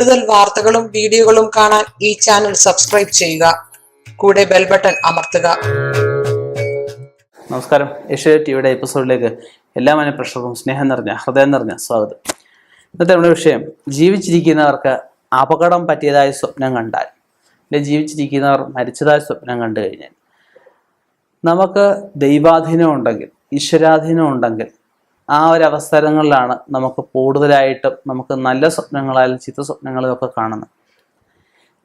കൂടുതൽ വാർത്തകളും വീഡിയോകളും കാണാൻ ഈ ചാനൽ സബ്സ്ക്രൈബ് ചെയ്യുക. കൂടെ ബെൽ ബട്ടൺ അമർത്തുക. നമസ്കാരം. ഏഷ്യാനെറ്റ് ടിവിയുടെ എപ്പിസോഡിലേക്ക് എല്ലാ മനഃപ്രേക്ഷകർക്കും സ്നേഹം നിറഞ്ഞ ഹൃദയം നിറഞ്ഞ സ്വാഗതം. ഇന്നത്തെ നമ്മുടെ വിഷയം, ജീവിച്ചിരിക്കുന്നവർക്ക് അപകടം പറ്റിയതായ സ്വപ്നം കണ്ടാൽ, അല്ലെങ്കിൽ ജീവിച്ചിരിക്കുന്നവർ മരിച്ചതായ സ്വപ്നം കണ്ടു കഴിഞ്ഞാൽ, നമുക്ക് ദൈവാധീനം ഉണ്ടെങ്കിൽ, ഈശ്വരാധീനം ഉണ്ടെങ്കിൽ, ആ ഒരു അവസരങ്ങളിലാണ് നമുക്ക് കൂടുതലായിട്ടും നമുക്ക് നല്ല സ്വപ്നങ്ങളായാലും ചീത്ത സ്വപ്നങ്ങളും ഒക്കെ കാണുന്നത്.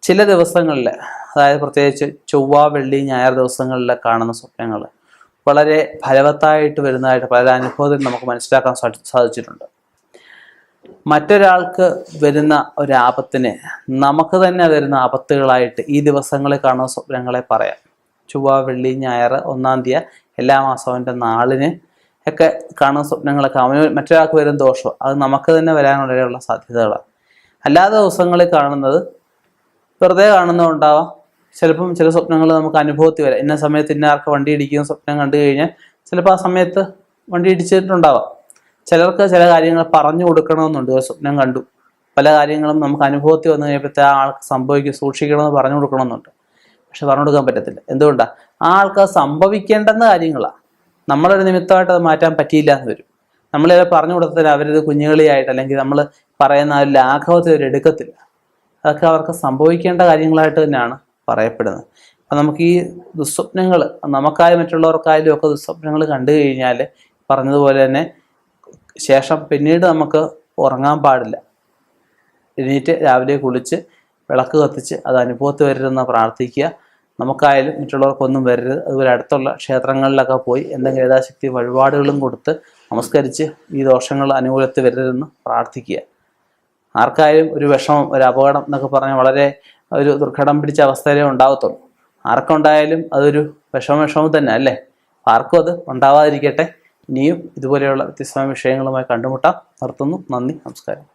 ചില ദിവസങ്ങളിൽ, അതായത് പ്രത്യേകിച്ച് ചൊവ്വ, വെള്ളി, ഞായർ ദിവസങ്ങളിൽ കാണുന്ന സ്വപ്നങ്ങൾ വളരെ ഫലവത്തായിട്ട് വരുന്നതായിട്ട് പല അനുഭവത്തിൽ നമുക്ക് മനസ്സിലാക്കാൻ സാധിച്ചിട്ടുണ്ട്. മറ്റൊരാൾക്ക് വരുന്ന ഒരു ആപത്തിനെ നമുക്ക് തന്നെ വരുന്ന ആപത്തുകളായിട്ട് ഈ ദിവസങ്ങളിൽ കാണുന്ന സ്വപ്നങ്ങളെ പറയാം. ചൊവ്വ, വെള്ളി, ഞായർ, 1-ാം തീയതി എല്ലാ മാസവൻ്റെ നാളിന് ഒക്കെ കാണുന്ന സ്വപ്നങ്ങളൊക്കെ അവന് മറ്റൊരാൾക്ക് വരുന്ന ദോഷം അത് നമുക്ക് തന്നെ വരാനുള്ള സാധ്യതകളാണ്. അല്ലാത്ത ദിവസങ്ങളിൽ കാണുന്നത് വെറുതെ കാണുന്നതുണ്ടാവാം. ചിലപ്പം ചില സ്വപ്നങ്ങൾ നമുക്ക് അനുഭവത്തിൽ വരാം. ഇന്ന സമയത്ത് ഇന്ന ആർക്ക് വണ്ടി ഇടിക്കുന്ന സ്വപ്നം കണ്ടു കഴിഞ്ഞാൽ ചിലപ്പോൾ ആ സമയത്ത് വണ്ടി ഇടിച്ചിട്ടുണ്ടാവാം. ചിലർക്ക് ചില കാര്യങ്ങൾ പറഞ്ഞു കൊടുക്കണമെന്നുണ്ട്. ഒരു സ്വപ്നം കണ്ടു, പല കാര്യങ്ങളും നമുക്ക് അനുഭവത്തിൽ വന്നു കഴിയുമ്പോഴത്തെ ആ ആൾക്ക് സൂക്ഷിക്കണമെന്ന് പറഞ്ഞു കൊടുക്കണമെന്നുണ്ട്. പക്ഷെ പറഞ്ഞു കൊടുക്കാൻ പറ്റത്തില്ല. എന്തുകൊണ്ടാണ്? ആ ആൾക്ക് സംഭവിക്കേണ്ടെന്ന കാര്യങ്ങളാണ്. നമ്മളൊരു നിമിത്തമായിട്ട് അത് മാറ്റാൻ പറ്റിയില്ല എന്ന് വരും. നമ്മളിത് പറഞ്ഞു കൊടുത്തതിൽ അവരിത് കുഞ്ഞുകളിയായിട്ട്, അല്ലെങ്കിൽ നമ്മൾ പറയുന്ന ആ ലാഘവത്തിൽ അവർ എടുക്കത്തില്ല. അതൊക്കെ അവർക്ക് സംഭവിക്കേണ്ട കാര്യങ്ങളായിട്ട് തന്നെയാണ് പറയപ്പെടുന്നത്. അപ്പം നമുക്ക് ഈ ദുസ്വപ്നങ്ങൾ, നമുക്കായാലും മറ്റുള്ളവർക്കായാലും ഒക്കെ ദുസ്വപ്നങ്ങൾ കണ്ടു കഴിഞ്ഞാൽ പറഞ്ഞതുപോലെ തന്നെ ശേഷം പിന്നീട് നമുക്ക് ഉറങ്ങാൻ പാടില്ല. എണീറ്റ് രാവിലെ കുളിച്ച് വിളക്ക് കത്തിച്ച് അത് അനുഭവത്തിൽ വരരുതെന്ന് പ്രാർത്ഥിക്കുക. നമുക്കായാലും മറ്റുള്ളവർക്കൊന്നും വരരുത്. അതുപോലെ അടുത്തുള്ള ക്ഷേത്രങ്ങളിലൊക്കെ പോയി എന്തെങ്കിലും യഥാശക്തി വഴിപാടുകളും കൊടുത്ത് നമസ്കരിച്ച് ഈ ദോഷങ്ങൾ അനുകൂലത്തിൽ വരരുതെന്ന് പ്രാർത്ഥിക്കുക. ആർക്കായാലും ഒരു വിഷമം, ഒരു അപകടം എന്നൊക്കെ പറഞ്ഞാൽ വളരെ ഒരു ദുർഘടം പിടിച്ച അവസ്ഥയിലേ ഉണ്ടാകത്തുള്ളൂ. ആർക്കുണ്ടായാലും അതൊരു വിഷമം തന്നെ അല്ലേ? ആർക്കും അത് ഉണ്ടാവാതിരിക്കട്ടെ. ഇനിയും ഇതുപോലെയുള്ള വ്യത്യസ്തമായ വിഷയങ്ങളുമായി കണ്ടുമുട്ടാം. നിർത്തുന്നു. നന്ദി, നമസ്കാരം.